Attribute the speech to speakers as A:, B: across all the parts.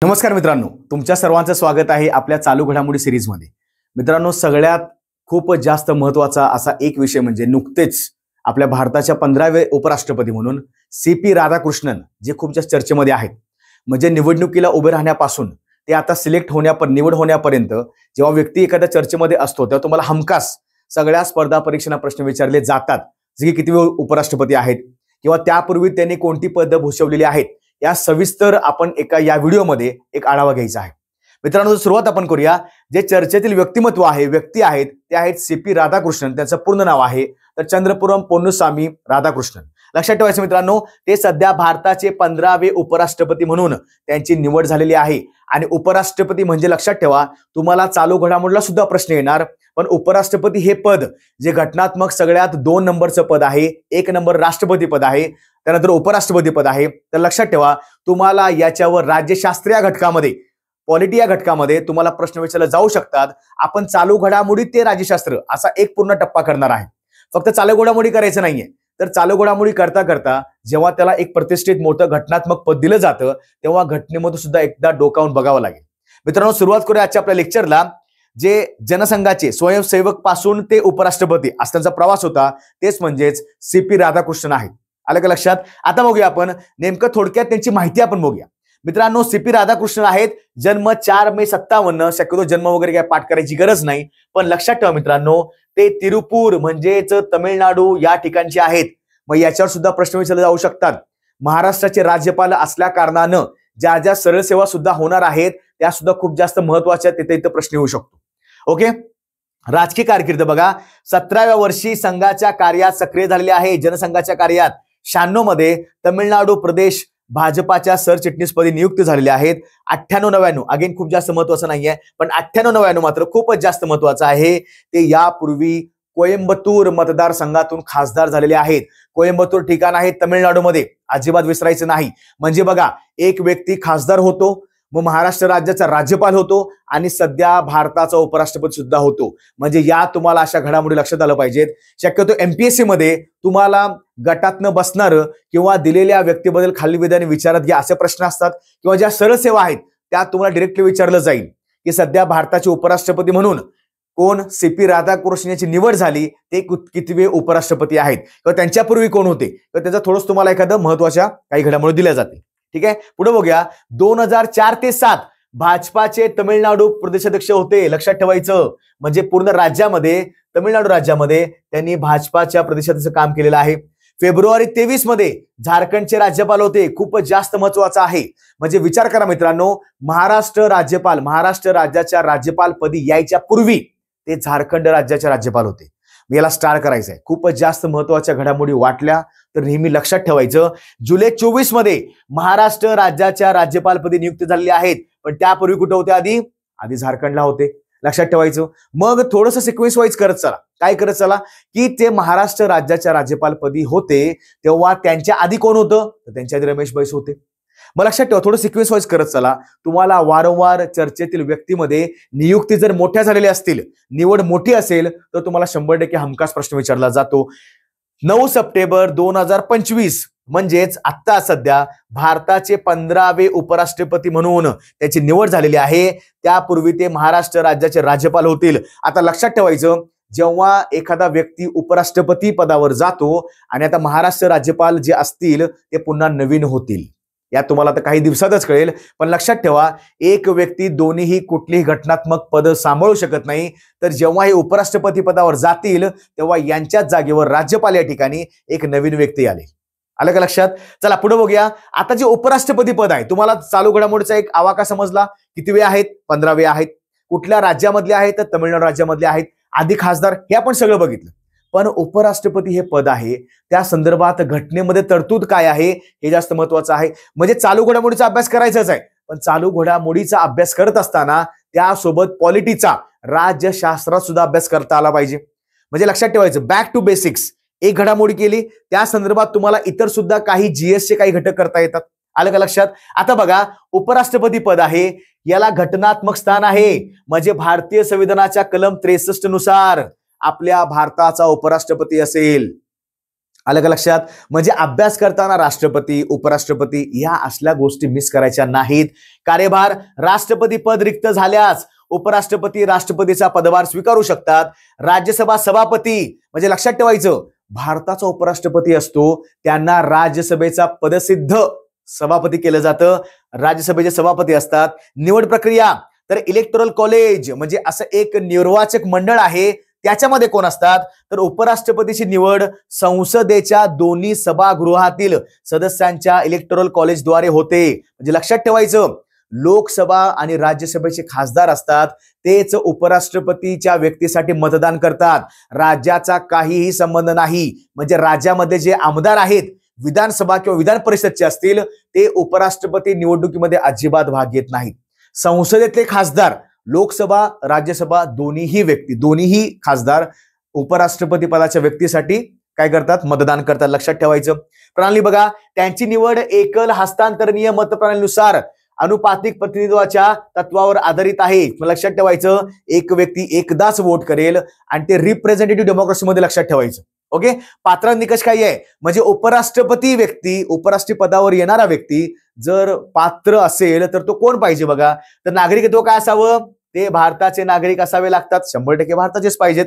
A: नमस्कार मित्रांनो, तुमच्या सर्वांचं स्वागत आहे आपल्या चालू घडामोडी सिरीजमध्ये। मित्रांनो, सगळ्यात खूप जास्त महत्त्वाचा असा एक विषय म्हणजे नुकतेच आपल्या भारताच्या 15वे उपराष्ट्रपती म्हणून सीपी राधाकृष्णन जे खूप जास्त चर्चेमध्ये आहेत। म्हणजे निवडणुकीला उभे राहण्यापासून ते आता सिलेक्ट निवड होण्यापर्यंत जेव्हा व्यक्ती एखाद्या चर्चेमध्ये असतो तेव्हा तुम्हाला हमखास सगळ्या स्पर्धा परीक्षांना प्रश्न विचारले जातात, जे की किती उपराष्ट्रपती आहेत किंवा त्यापूर्वी त्यांनी कोणती पदं भूषवलेली आहेत, या सविस्तर आपण या व्हिडिओमध्ये एक आढावा घ्यायचा आहे। मित्रांनो, सुरुवात आपण करूया। जे चर्चेतील व्यक्तिमत्व आहे, व्यक्ती आहेत, ते आहेत सीपी राधाकृष्णन। त्यांचं पूर्ण नाव आहे तर चंद्रपुरम पोन्नुसामी राधाकृष्णन। लक्षात ठेवायचं मित्रांनो, ते सध्या भारताचे 15वे उपराष्ट्रपती म्हणून त्यांची निवड झालेली आहे। आणि उपराष्ट्रपती म्हणजे लक्षात ठेवा, तुम्हाला चालू घडामोडीला सुद्धा प्रश्न येणार, पण उपराष्ट्रपती हे पद जे घटनात्मक सगळ्यात 2 नंबरचं पद आहे, 1 नंबर राष्ट्रपती पद आहे, त्यानंतर उपराष्ट्रपती पद आहे। तर लक्षात ठेवा, तुम्हाला याच्यावर राज्यशास्त्रीय घटकामध्ये, पॉलिटी या घटकामध्ये तुम्हाला प्रश्न विचारले जाऊ शकतात। आपण चालू घडामोडी ते राज्यशास्त्र असा एक पूर्ण टप्पा करणार आहे। फक्त चालू घडामोडी करायचं नाहीये, तर चालू घडामोडी करता करता जेव्हा त्याला एक प्रतिष्ठित मोठं घटनात्मक पद दिलं जातं तेव्हा घटनेमध्ये सुद्धा एकदा डोकावून बघावं लागेल। मित्रांनो, सुरुवात करूया आजच्या आपल्या लेक्चरला। जे जनसंघाचे स्वयंसेवक पासून ते उपराष्ट्रपती असा त्यांचा प्रवास होता, तेच म्हणजेच सीपी राधाकृष्णन आहेत। आलं का लक्षात? आता बघूया आपण नेमकं थोडक्यात त्यांची माहिती आपण बघूया। मित्रांनो, सीपी राधाकृष्णन आहेत, जन्म 4 मे 57। शक्यतो जन्म वगैरे काय पाठ करायची गरज नाही, पण लक्षात ठेवा मित्रांनो, ते तिरुपूर म्हणजेच तमिळनाडू या ठिकाणचे आहेत। मग याच्यावर सुद्धा प्रश्न विचारले जाऊ शकतात। महाराष्ट्राचे राज्यपाल असल्या कारणानं ज्या ज्या सरळ सेवा सुद्धा होणार आहेत त्या सुद्धा खूप जास्त महत्त्वाच्या इथं प्रश्न येऊ शकतो। ओके, राजकीय कारकीर्द बघा, 17व्या वर्षी संघाच्या कार्यात सक्रिय झालेले आहे। जनसंघाच्या कार्यात 96 मध्ये तमिळनाडू प्रदेश भाजपाच्या सरचिटणीसपदी नियुक्त झालेले आहेत। 98-99 अगेन खूप जास्त महत्त्वाचं नाहीये, पण 98-99 मात्र खूपच जास्त महत्त्वाचं आहे। ते यापूर्वी कोयंबतूर मतदारसंघातून खासदार झालेले आहेत। कोयंबतूर ठिकाण आहे तमिळनाडूमध्ये, अजिबात विसरायचं नाही। म्हणजे बघा, एक व्यक्ती खासदार होतो, मग महाराष्ट्र राज्याचा राज्यपाल होतो आणि सध्या भारताचा उपराष्ट्रपती सुद्धा होतो। म्हणजे या तुम्हाला अशा घडामोडी लक्षात आलं पाहिजेत। शक्यतो एमपीएससी मध्ये तुम्हाला गटातनं बसणार किंवा दिलेल्या व्यक्तीबद्दल खाली विधाने विचारत घ्या असे प्रश्न असतात, किंवा ज्या सरळ सेवा आहेत त्या तुम्हाला डायरेक्टली विचारलं जाईल की सध्या भारताचे उपराष्ट्रपती म्हणून कोण सीपी राधाकृष्णन यांची निवड झाली, ते कितवे उपराष्ट्रपती आहेत किंवा त्यांच्यापूर्वी कोण होते, तर त्याचा थोडंसं तुम्हाला एखादं महत्त्वाच्या काही घडामोडी दिल्या जाते। ठीक आहे, पुढे बघूया। 2004 ते 7 भाजपाचे तमिळनाडू प्रदेशाध्यक्ष होते। लक्षात ठेवायचं, म्हणजे पूर्ण राज्यामध्ये, तमिळनाडू राज्यामध्ये त्यांनी भाजपाच्या प्रदेशाध्यक्षाचं काम केलेलं आहे। फेब्रुवारी 23 मध्ये झारखंडचे राज्यपाल होते। खूपच जास्त महत्त्वाचं आहे। म्हणजे विचार करा मित्रांनो, महाराष्ट्र राज्याच्या राज्यपालपदी यायच्या पूर्वी ते झारखंड राज्याचे राज्यपाल होते। याला स्टार करायचं आहे। खूपच जास्त महत्त्वाच्या घडामोडी वाटल्या तर नेहमी लक्षात ठेवायचं। जुलै 24 मध्ये महाराष्ट्र राज्याच्या राज्यपालपदी नियुक्त झालेले आहेत, पण त्यापूर्वी कुठे होते? आधी झारखंडला होते। लक्षात ठेवायचं। मग थोडंसं सिक्वेन्स वाईज करत चला। काय करत चला की ते महाराष्ट्र राज्याच्या राज्यपालपदी होते तेव्हा त्यांच्या आधी कोण होतं? तर त्यांच्या आधी रमेश बैस होते। मग लक्षात ठेवा, थोडं सिक्वेन्स वाईज करत चला। तुम्हाला वारंवार चर्चेतील व्यक्तीमध्ये नियुक्ती जर मोठ्या झालेल्या असतील, निवड मोठी असेल, तर तुम्हाला 100% हमखास प्रश्न विचारला जातो। 9 सप्टेंबर 2025 म्हणजेच आता सध्या भारताचे 15वे उपराष्ट्रपती म्हणून त्याची निवड झालेली आहे। त्यापूर्वी ते महाराष्ट्र राज्याचे राज्यपाल होतील। आता लक्षात ठेवायचं, जेव्हा एखादा व्यक्ती उपराष्ट्रपती पदावर जातो आणि आता महाराष्ट्र राज्यपाल जे असतील ते पुन्हा नवीन होतील, या तुम्हाला आता काही दिवसातच कळेल। पण लक्षात ठेवा, एक व्यक्ती दोन्हीही कुठलीही घटनात्मक पद सांभाळू शकत नाही। तर जेव्हा हे उपराष्ट्रपती पदावर जातील तेव्हा यांच्याच जागेवर राज्यपाल या ठिकाणी एक नवीन व्यक्ती आलं का लक्षात? चला पुढे बघूया। आता जे उपराष्ट्रपती पद आहे, तुम्हाला चालू घडामोडीचा एक आवाका समजला। कितीवे आहेत? 15वे आहेत। कुठल्या राज्यामधले आहेत? तर तमिळनाडू राज्यामधले आहेत। आधी खासदार, हे आपण सगळं बघितलं। पण उपराष्ट्रपती हे पद आहे, त्या संदर्भात घटनेमध्ये तरतूद काय आहे हे जास्त महत्त्वाचं आहे। म्हणजे चालू घडामोडीचा अभ्यास करायचाच आहे, पण चालू घडामोडीचा अभ्यास करत असताना त्यासोबत पॉलिटीचा, राज्यशास्त्रात सुद्धा अभ्यास करता आला पाहिजे। म्हणजे लक्षात ठेवायचं, बॅक टू बेसिक्स। एक घडामोडी केली, त्या संदर्भात तुम्हाला इतर सुद्धा काही जीएसचे काही घटक करता येतात। आलं का लक्षात? आता बघा, उपराष्ट्रपती पद आहे, याला घटनात्मक स्थान आहे। म्हणजे भारतीय संविधानाच्या कलम 63 नुसार आपल्या भारताचा उपराष्ट्रपती असेल। आलं का लक्षात? म्हणजे अभ्यास करताना राष्ट्रपती, उपराष्ट्रपती या असल्या गोष्टी मिस करायच्या नाहीत. कार्यभार राष्ट्रपती पद रिक्त झाल्यास उपराष्ट्रपती राष्ट्रपतीचा पदभार स्वीकारू शकतात. राज्यसभा सभापती म्हणजे लक्षात ठेवायचं, भारताचा उपराष्ट्रपती असतो त्यांना राज्यसभेचा पदसिद्ध सभापती केलं जातं. राज्यसभेचे सभापती असतात. निवड प्रक्रिया तर इलेक्टोरल कॉलेज म्हणजे असं एक निर्वाचक मंडळ आहे, त्याच्यामध्ये कोण असतात तर उपराष्ट्रपतीची निवड संसदेच्या दोन्ही सभागृहातील सदस्यांच्या इलेक्टोरल कॉलेजद्वारे होते. म्हणजे लक्षात ठेवायचं, लोकसभा आणि राज्यसभेचे खासदार असतात तेच उपराष्ट्रपतीच्या व्यक्तीसाठी मतदान करतात. राज्याचा काहीही संबंध नाही. म्हणजे राज्यामध्ये जे आमदार आहेत विधानसभा किंवा विधान परिषदचे असतील ते उपराष्ट्रपती निवडणुकीमध्ये अजिबात भाग घेत नाहीत. संसदेतले खासदार लोकसभा राज्यसभा दोन्हीही खासदार उपराष्ट्रपती पदाच्या व्यक्तीसाठी काय करतात मतदान करतात. लक्षात ठेवायचं. प्रणाली बघा, त्यांची निवड एकल हस्तांतरणीय मतप्रणालीनुसार अनुपातिक प्रतिनिधित्वाच्या तत्वावर आधारित आहे. लक्षात ठेवायचं, एक व्यक्ती एकदाच वोट करेल आणि ते रिप्रेझेंटेटिव्ह डेमोक्रेसीमध्ये लक्षात ठेवायचं. ओके, पात्र निकष काय आहे म्हणजे उपराष्ट्रपती पदावर येणारा व्यक्ती जर पात्र असेल तर तो कोण पाहिजे बघा, तर नागरिकत्व काय असावं, ते भारताचे नागरिक असावे लागतात. 100% भारताचेच पाहिजेत.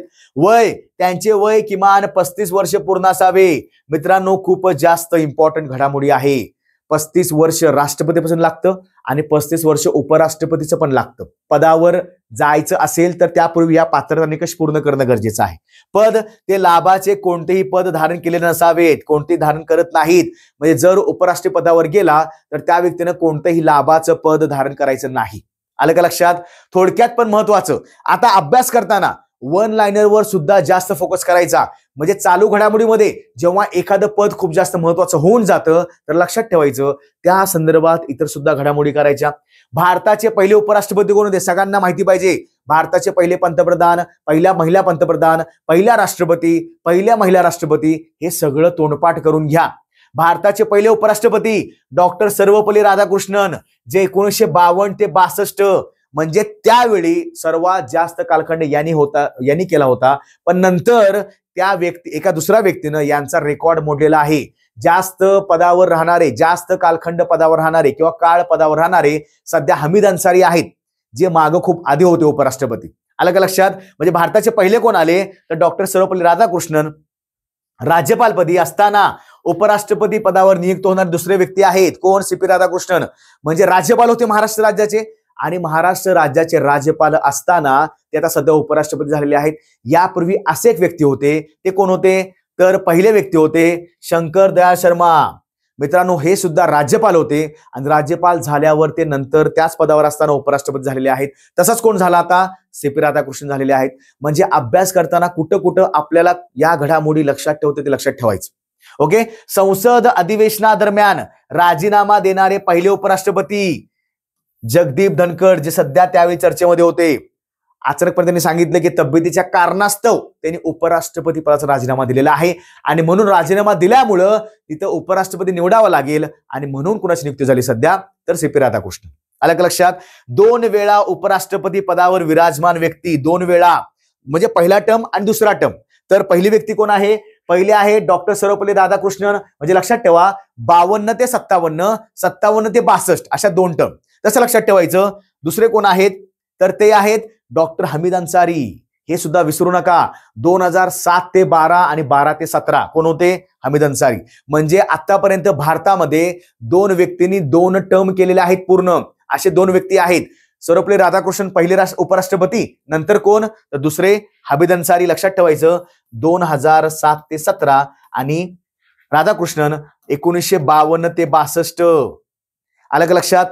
A: त्यांचे वय किमान 35 वर्ष पूर्ण असावे. मित्रांनो, खूपच जास्त इम्पॉर्टंट घडामोडी आहे. 35 वर्ष राष्ट्रपतीपासून लागतं आणि 35 वर्ष उपराष्ट्रपतीचं पण लागतं. पदावर जायचं असेल तर त्यापूर्वी या पात्रता निकष पूर्ण करणं गरजेचं आहे. पद ते लाभाचे कोणतेही पद धारण केले नसावेत, कोणतेही धारण करत नाहीत. म्हणजे जर उपराष्ट्रपती पदावर गेला तर त्या व्यक्तीनं कोणतंही लाभाचं पद धारण करायचं नाही. आलं का लक्षात? थोडक्यात पण महत्वाचं, आता अभ्यास करताना वन लाइनरवर सुद्धा जास्त फोकस करायचा. म्हणजे चालू घडामोडीमध्ये जेव्हा एखादं पद खूप जास्त महत्वाचं होऊन जातं तर लक्षात ठेवायचं त्या संदर्भात इतर सुद्धा घडामोडी करायच्या. भारताचे पहिले उपराष्ट्रपती कोण होते सगळ्यांना माहिती पाहिजे. भारताचे पहिले पंतप्रधान, पहिल्या महिला पंतप्रधान, पहिल्या महिला राष्ट्रपती हे सगळं तोंडपाठ करून घ्या. भारताचे पहिले उपराष्ट्रपती डॉक्टर सर्वपल्ली राधाकृष्णन, जे 1952 ते 62 म्हणजे त्यावेळी सर्वात जास्त कालखंड यांनी केला होता. पण नंतर एका दुसऱ्या व्यक्तीनं यांचा रेकॉर्ड मोडलेला आहे. जास्त कालखंड पदावर राहणारे किंवा काळ पदावर राहणारे सध्या हमीद अन्सारी आहेत, जे मागं खूप आधी होते उपराष्ट्रपती. आलं का लक्षात? म्हणजे भारताचे पहिले कोण आले तर डॉक्टर सर्वपल्ली राधाकृष्णन. राज्यपालपदी असताना उपराष्ट्रपती पदावर नियुक्त होणारे दुसरे व्यक्ती आहेत कोण? C P Radhakrishnan. म्हणजे राज्यपाल होते महाराष्ट्र राज्याचे आणि महाराष्ट्र राज्याचे राज्यपाल असताना ते आता सध्या उपराष्ट्रपती झालेले आहेत. यापूर्वी असे एक व्यक्ती होते, ते कोण होते तर पहिले व्यक्ती होते शंकर दयाळ शर्मा. मित्रांनो, हे सुद्धा राज्यपाल होते आणि राज्यपाल झाल्यावर ते नंतर त्याच पदावर असताना उपराष्ट्रपती झालेले आहेत. तसंच कोण झाला आता? सी पी राधाकृष्णन झालेले आहेत. म्हणजे अभ्यास करताना कुठं आपल्याला या घडामोडी लक्षात ठेवते ते लक्षात ठेवायचं. ओके, संसद अधिवेशनादरम्यान राजीनामा देणारे पहिले उपराष्ट्रपती जगदीप धनखड, जे सध्या त्यावेळी चर्चेमध्ये होते. अचानकपणे त्यांनी सांगितलं की तब्येतीच्या कारणास्तव त्यांनी उपराष्ट्रपती पदाचा राजीनामा दिलेला आहे आणि म्हणून राजीनामा दिल्यामुळं तिथं उपराष्ट्रपती निवडावा लागेल आणि म्हणून कुणाची नियुक्ती झाली सध्या तर सी पी राधाकृष्णन. आलं का लक्षात? 2 वेळा उपराष्ट्रपती पदावर विराजमान व्यक्ती, 2 वेळा म्हणजे पहिला टर्म आणि दुसरा टर्म. तर पहिली व्यक्ती कोण आहे? पहिले आहे डॉक्टर सर्वपल्ली राधाकृष्णन. म्हणजे लक्षात ठेवा 52 ते 57, 57 ते 62 अशा 2 टर्म. तसं लक्षात ठेवायचं. दुसरे कोण आहेत तर ते आहेत डॉक्टर हमीद अन्सारी. हे सुद्धा विसरू नका. 2007 ते 12 आणि 12 ते 17 कोण होते? हमीद अन्सारी. म्हणजे आतापर्यंत भारतामध्ये 2 व्यक्तींनी 2 टर्म केलेले आहेत पूर्ण. असे 2 व्यक्ती आहेत. सर्वपल्ली राधाकृष्णन पहिले उपराष्ट्रपती, नंतर कोण तर दुसरे हमीद अन्सारी. लक्षात ठेवायचं 2007 ते 17 आणि राधाकृष्णन 1952 ते 62. आलं का लक्षात?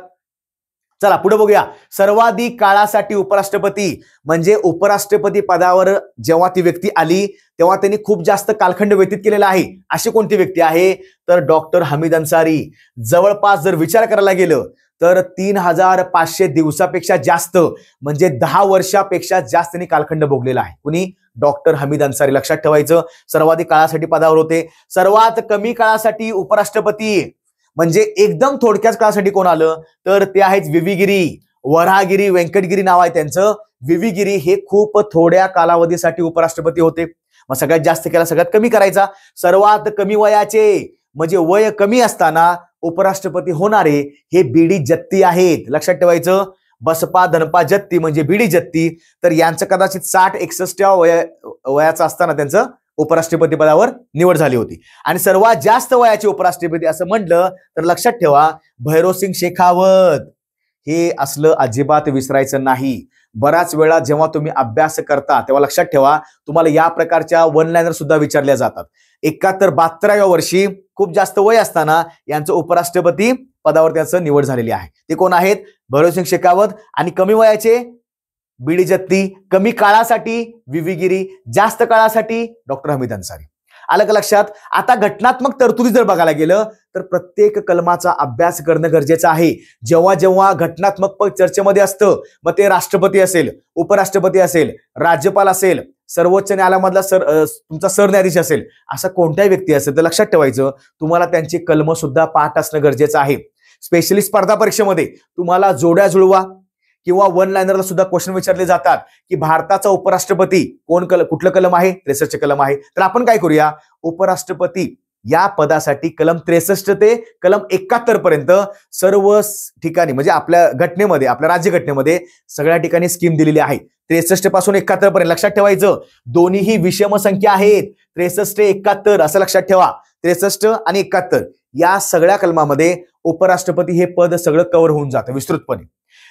A: चला पुढे बघूया. सर्वाधिक काळासाठी उपराष्ट्रपती म्हणजे उपराष्ट्रपती पदावर जेव्हा ती व्यक्ती आली तेव्हा त्यांनी खूप जास्त कालखंड व्यतीत केलेला आहे. अशी कोणती व्यक्ती आहे तर डॉक्टर हमीद अन्सारी. जवळपास जर विचार करायला गेलं तर 3500 दिवसापेक्षा जास्त म्हणजे 10 वर्षापेक्षा जास्त त्यांनी कालखंड भोगलेला आहे. कुणी? डॉक्टर हमीद अन्सारी. लक्षात ठेवायचं व्यक्तिगत काळासाठी पदावर होते. सर्वात कमी काळासाठी उपराष्ट्रपती म्हणजे एकदम थोडक्याच काळासाठी कोण आलं तर ते आहेत व्ही गिरी. वराहगिरी व्यंकटगिरी नाव आहे त्यांचं. व्ही गिरी हे खूप थोड्या कालावधीसाठी उपराष्ट्रपती होते. मग सगळ्यात जास्त केला सगळ्यात कमी करायचा. सर्वात कमी वयाचे म्हणजे वय कमी असताना उपराष्ट्रपती होणारे हे बीडी जत्ती आहेत. लक्षात ठेवायचं. बसपा धनपा जत्ती म्हणजे बीडी जत्ती. तर यांचं कदाचित 60-61 वयाचं असताना त्यांचं उपराष्ट्रपती पदावर निवड झाली होती. आणि सर्वात जास्त वयाचे उपराष्ट्रपती असं म्हटलं तर लक्षात ठेवा भैरोसिंग शेखावत. हे असलं अजिबात विसरायचं नाही. बऱ्याच वेळा जेव्हा तुम्ही अभ्यास करता तेव्हा लक्षात ठेवा तुम्हाला या प्रकारच्या वन लाइनर सुद्धा विचारल्या जातात. 71-72व्या वर्षी खूप जास्त वय असताना यांचं उपराष्ट्रपती पदावर त्याचं निवड झालेली आहे. ते कोण आहेत? भैरोसिंग शेखावत. आणि कमी वयाचे बीडी जत्ती, कमी काळासाठी व्ही गिरी, जास्त काळासाठी डॉक्टर हमीद अन्सारी. आलं का लक्षात? आता घटनात्मक तरतुदी जर बघायला गेलं तर प्रत्येक कलमाचा अभ्यास करणं गरजेचं आहे. जेव्हा जेव्हा घटनात्मक पद चर्चेमध्ये असतं मग ते राष्ट्रपती असेल, उपराष्ट्रपती असेल, राज्यपाल असेल, सर्वोच्च न्यायालयामधला तुमचा सरन्यायाधीश असेल, असा कोणत्याही व्यक्ती असेल तर लक्षात ठेवायचं तुम्हाला त्यांची कलम सुद्धा पाठ असणं गरजेचं आहे. स्पेशली स्पर्धा परीक्षेमध्ये तुम्हाला जोड्या जुळवा किंवा वन लाइनरला सुद्धा क्वेश्चन विचारले जातात की भारताचा उपराष्ट्रपती कुठलं कलम आहे? 63 कलम आहे. तर आपण काय करूया, उपराष्ट्रपती या पदासाठी कलम 63 ते कलम 71 पर्यंत सर्व ठिकाणी म्हणजे आपल्या घटनेमध्ये, आपल्या राज्यघटनेमध्ये सगळ्या ठिकाणी स्कीम दिलेली आहे. 63 पासून 71 पर्यंत. लक्षात ठेवायचं दोन्हीही विषम संख्या आहेत. 63-71 असं लक्षात ठेवा. 63 आणि 71 या सगळ्या कलमामध्ये उपराष्ट्रपती हे पद सगळं कव्हर होऊन जातं विस्तृतपणे.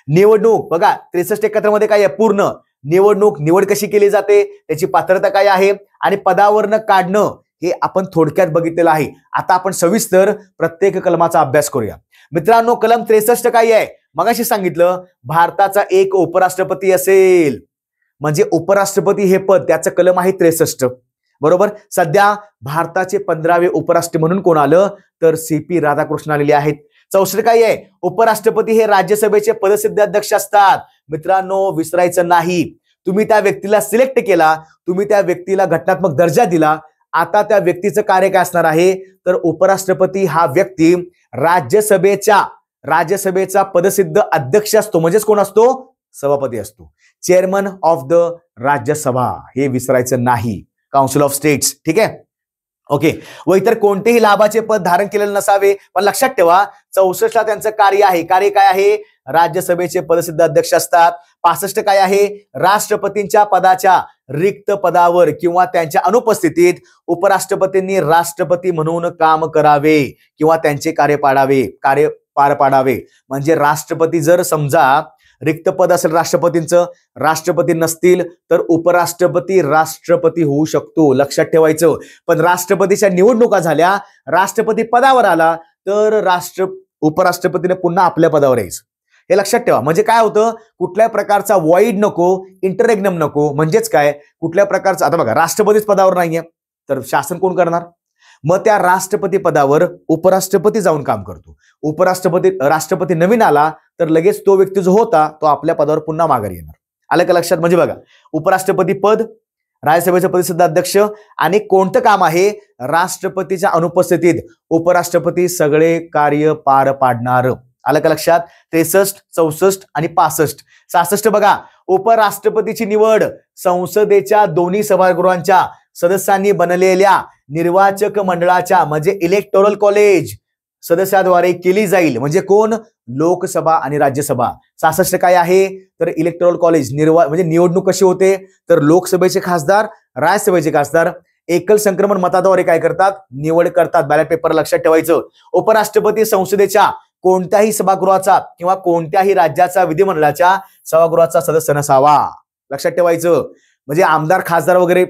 A: निवडणूक बघा 63-71 मध्ये काय आहे? पूर्ण निवड कशी केली जाते, त्याची पात्रता काय आहे आणि पदावरनं काढणं हे आपण थोडक्यात बघितलेलं आहे. आता आपण सविस्तर प्रत्येक कलमाचा अभ्यास करूया. मित्रांनो कलम 63 काय आहे? मगाशी सांगितलं भारताचा एक उपराष्ट्रपती असेल म्हणजे उपराष्ट्रपती हे पद त्याचं कलम आहे 63. बरोबर. सध्या भारताचे 15वे उपराष्ट्रपती म्हणून कोण आलं तर CP राधाकृष्ण आलेले आहेत. 64 काय आहे? उपराष्ट्रपती हे राज्यसभेचे पदसिद्ध अध्यक्ष असतात. मित्रांनो विसरायचं नाही. तुम्ही त्या व्यक्तीला सिलेक्ट केला, तुम्ही त्या व्यक्तीला घटनात्मक दर्जा दिला. आता त्या व्यक्तीचं कार्य काय असणार आहे तर उपराष्ट्रपती हा व्यक्ती राज्यसभेचा पदसिद्ध अध्यक्ष असतो. म्हणजेच कोण असतो? सभापती असतो. चेअरमन ऑफ द राज्यसभा हे विसरायचं नाही. Council of states. ठीक आहे. ओके. व इतर कोणतेही लाभाचे पद धारण केलेले नसावे. पण लक्षात ठेवा 64 ला त्यांचं कार्य आहे. कार्य काय आहे? राज्यसभेचे पदसिद्ध अध्यक्ष असतात. 65 काय आहे? राष्ट्रपतींच्या पदाच्या रिक्त पदावर किंवा त्यांच्या अनुपस्थितीत उपराष्ट्रपतींनी राष्ट्रपती म्हणून काम करावे किंवा त्यांचे कार्य पार पाडावे. म्हणजे राष्ट्रपती जर समजा रिक्त पद असेल राष्ट्रपतींचं, राष्ट्रपती नसतील तर उपराष्ट्रपती राष्ट्रपती होऊ शकतो. लक्षात ठेवायचं. पण राष्ट्रपतीच्या निवडणुका झाल्या, राष्ट्रपती पदावर आला तर उपराष्ट्रपतीने पुन्हा आपल्या पदावर यायचं. हे लक्षात ठेवा. म्हणजे काय होतं कुठल्या प्रकारचा वॉइड नको, इंटररेग्नम नको. म्हणजेच काय कुठल्या प्रकारचं आता बघा राष्ट्रपतीच पदावर नाहीये तर शासन कोण करणार? मग त्या राष्ट्रपती पदावर उपराष्ट्रपती जाऊन काम करतो. राष्ट्रपती नवीन आला तर लगेच तो व्यक्ती जो होता तो आपल्या पदावर पुन्हा माघारी येणार. आलं का लक्षात? म्हणजे बघा उपराष्ट्रपती पद, राज्यसभेचे पदसिद्ध अध्यक्ष आणि कोणतं काम आहे? राष्ट्रपतीच्या अनुपस्थितीत उपराष्ट्रपती सगळे कार्य पार पाडणार. आलं का लक्षात? 63, 64 आणि 65. 66 बघा उपराष्ट्रपतीची निवड संसदेच्या दोन्ही सभागृहांच्या सदस्यांनी बनलेल्या निर्वाचक मंडळाच्या म्हणजे इलेक्टोरल कॉलेज सदस्याद्वारे केली जाईल. म्हणजे कोण? लोकसभा आणि राज्यसभा. 66 काय आहे तर इलेक्टोरल कॉलेज म्हणजे निवडणूक कशी होते तर लोकसभेचे खासदार, राज्यसभेचे खासदार एकल संक्रमण मताद्वारे काय करतात? निवड करतात. Ballot paper. लक्षात ठेवायचं. उपराष्ट्रपती संसदेच्या कोणत्याही सभागृहाचा किंवा कोणत्याही राज्याचा विधिमंडळाच्या सभागृहाचा सदस्य नसावा. लक्षात ठेवायचं. म्हणजे आमदार खासदार वगैरे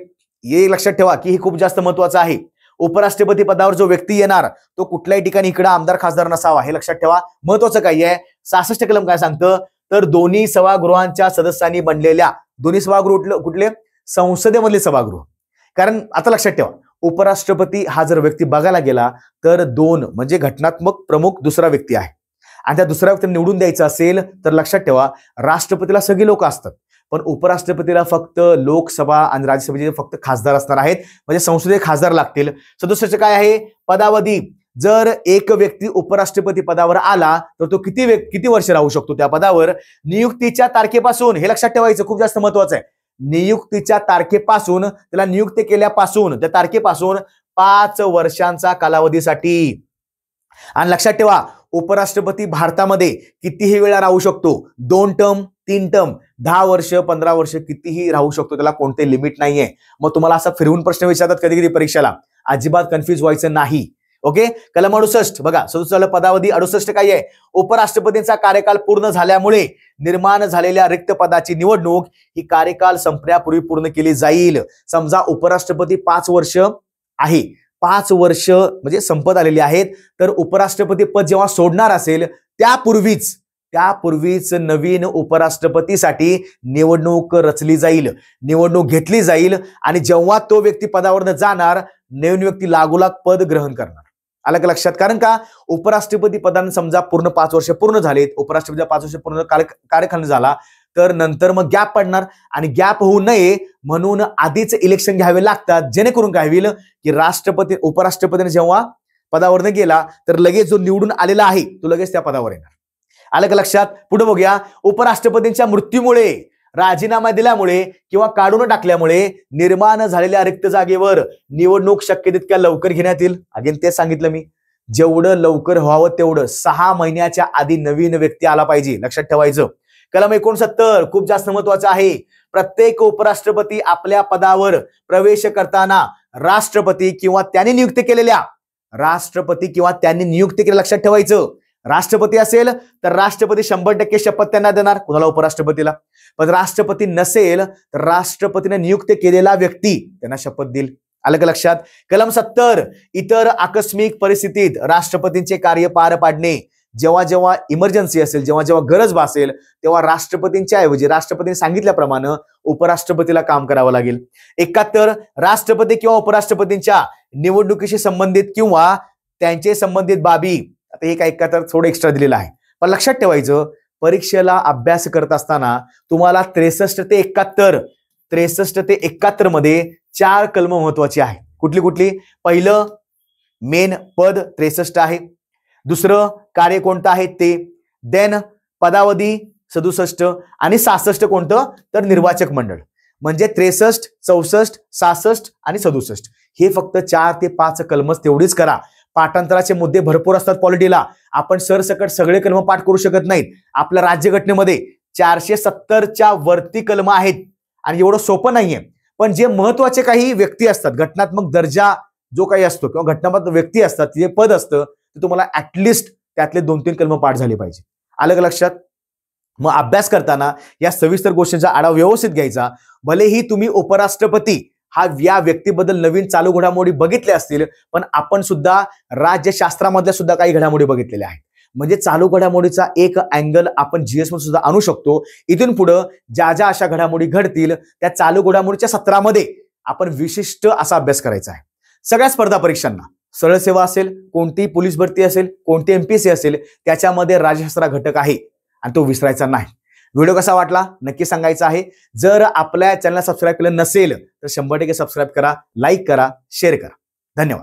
A: हे लक्षात ठेवा की हे खूप जास्त महत्वाचं आहे. उपराष्ट्रपती पदावर जो व्यक्ती येणार तो कुठल्याही ठिकाणी इकडे आमदार खासदार नसावा. हे लक्षात ठेवा. महत्वाचं काय आहे? 66 कलम काय सांगतं तर दोन्ही सभागृहांच्या सदस्यांनी बनलेल्या दोन्ही सभागृह कुठले? संसदेमधले सभागृह. कारण आता लक्षात ठेवा उपराष्ट्रपती हा जर व्यक्ती बघायला गेला तर 2 म्हणजे घटनात्मक प्रमुख दुसरा व्यक्ती आहे आणि त्या दुसऱ्या व्यक्तीला निवडून द्यायचं असेल तर लक्षात ठेवा राष्ट्रपतीला सगळी लोक असतात पण उपराष्ट्रपतीला फक्त लोकसभा आणि राज्यसभेचे फक्त खासदार असणार आहेत. म्हणजे संसदेत खासदार लागतील. सदस्याचे काय आहे? पदावधी. जर एक व्यक्ती उपराष्ट्रपती पदावर आला तर तो किती वर्ष राहू शकतो त्या पदावर? नियुक्तीच्या तारखेपासून. हे लक्षात ठेवायचं, खूप जास्त महत्वाचं आहे. नियुक्तीच्या तारखेपासून, त्याला नियुक्त केल्यापासून, त्या तारखेपासून 5 वर्षांचा कालावधीसाठी. आणि लक्षात ठेवा, उपराष्ट्रपती भारतामध्ये कितीही वेळा राहू शकतो. 2 टर्म, 3 टर्म, 10 वर्ष, 15 वर्ष कितीही राहू शकतो. त्याला कोणते लिमिट नाहीये. मग तुम्हाला असा फिरवून प्रश्न विचारतात कधी कधी परीक्षेला, अजिबात कन्फ्युज व्हायचं नाही. ओके. कलम 68 बघा, 67 पदावधी 68 काय आहे, उपराष्ट्रपतींचा कार्यकाल पूर्ण झाल्यामुळे निर्माण झालेल्या रिक्त पदाची निवडणूक ही कार्यकाल संपण्यापूर्वी पूर्ण केली जाईल. समजा उपराष्ट्रपती 5 वर्ष आहे, 5 वर्ष म्हणजे संपत आलेली आहेत, तर उपराष्ट्रपती पद जेव्हा सोडणार असेल त्यापूर्वीच नवीन उपराष्ट्रपतीसाठी निवडणूक रचली जाईल, निवडणूक घेतली जाईल. आणि जेव्हा तो व्यक्ती पदावर जाणार, नवीन व्यक्ती लागोलाग पद ग्रहण करणार. आलं का लक्षात? कारण का, उपराष्ट्रपती पदाने समजा पूर्ण 5 वर्ष पूर्ण झालेत, उपराष्ट्रपती 5 वर्ष पूर्ण कार्यकाल झाला, तर नंतर मग गॅप पडणार. आणि गॅप होऊ नये म्हणून आधीच इलेक्शन घ्यावे लागतात, जेणेकरून काय होईल की उपराष्ट्रपतीने जेव्हा पदावर गेला तर लगेच जो निवडून आलेला आहे तो लगेच त्या पदावर येणार. आलं का लक्षात? पुढे बघूया. उपराष्ट्रपतींच्या मृत्यूमुळे, राजीनामा दिल्यामुळे किंवा काढून टाकल्यामुळे निर्माण झालेल्या रिक्त जागेवर निवडणूक शक्य तितक्या लवकर घेण्यात येईल. अगेन तेच सांगितलं मी, जेवढं लवकर व्हावं तेवढं. 6 महिन्याच्या आधी नवीन व्यक्ती आला पाहिजे, लक्षात ठेवायचं. कलम 69 खूप जास्त महत्वाचं आहे. प्रत्येक उपराष्ट्रपती आपल्या पदावर प्रवेश करताना राष्ट्रपती किंवा त्यांनी नियुक्त केलेल्या लक्षात ठेवायचं, राष्ट्रपती असेल तर राष्ट्रपती 100% शपथ त्यांना देणार, कुणाला, उपराष्ट्रपतीला. पण राष्ट्रपती नसेल तर राष्ट्रपतीने नियुक्त केलेला व्यक्ती त्यांना शपथ देईल. आलं का लक्षात? कलम 70 इतर आकस्मिक परिस्थितीत राष्ट्रपतींचे कार्य पार पाडणे. जेव्हा जेव्हा इमर्जन्सी असेल, जेव्हा जेव्हा गरज भासेल, तेव्हा राष्ट्रपतींच्या ऐवजी राष्ट्रपतींनी सांगितल्याप्रमाणे उपराष्ट्रपतीला काम करावं लागेल. 71 राष्ट्रपती किंवा उपराष्ट्रपतींच्या निवडणुकीशी संबंधित किंवा त्यांचे संबंधित बाबी. आता हे काय 71 थोडं एक्स्ट्रा दिलेलं आहे, पण लक्षात ठेवायचं, परीक्षेला अभ्यास करत असताना तुम्हाला 63 ते 71 मध्ये 4 कलम महत्वाची आहे. कुठली कुठली? पहिलं मेन पद 63 आहे. दुसरं कार्य कोणतं आहे ते. देन पदावधी 67 आणि 66 कोणतं, तर निर्वाचक मंडळ. म्हणजे 63, 64, 66 आणि 67 हे फक्त 4 ते 5 कलमच तेवढीच करा. पाठांतराचे मुद्दे भरपूर असतात पॉलिटीला, आपण सरसकट सगळे कलम पाठ करू शकत नाहीत. आपल्या राज्यघटनेमध्ये 470च्या वरती कलम आहेत आणि एवढं सोपं नाहीये. पण जे महत्वाचे काही व्यक्ती असतात, घटनात्मक दर्जा जो काही असतो किंवा घटनात्मक व्यक्ती असतात, जे पद असतं, ते तुम्हाला ऍटलिस्ट त्यातले 2-3 कलम पाठ झाले पाहिजे. आलं का लक्षात? मग अभ्यास करताना या सविस्तर गोष्टींचा आढावा व्यवस्थित घ्यायचा. भलेही तुम्ही उपराष्ट्रपती या व्यक्तीबद्दल नवीन चालू घडामोडी बघितल्या असतील, पण आपण सुद्धा राज्यशास्त्रामधल्या सुद्धा काही घडामोडी बघितलेल्या आहेत. म्हणजे चालू घडामोडीचा एक अँगल आपण जीएस मध्ये सुद्धा आणू शकतो. इथून पुढे ज्या ज्या अशा घडामोडी घडतील त्या चालू घडामोडीच्या सत्रामध्ये आपण विशिष्ट असा अभ्यास करायचा आहे. सगळ्या स्पर्धा परीक्षांना, सरळ सेवा असेल, कोणतीही पोलीस भरती असेल, कोणती एमपीएससी असेल, त्याच्यामध्ये राज्यशास्त्र घटक आहे आणि तो विसरायचा नाही. व्हिडिओ कसा वाटला नक्की सांगायचा आहे. जर आपल्या चॅनलला सबस्क्राईब केलं नसेल तर 100% सबस्क्राईब करा, लाईक करा, शेअर करा. धन्यवाद.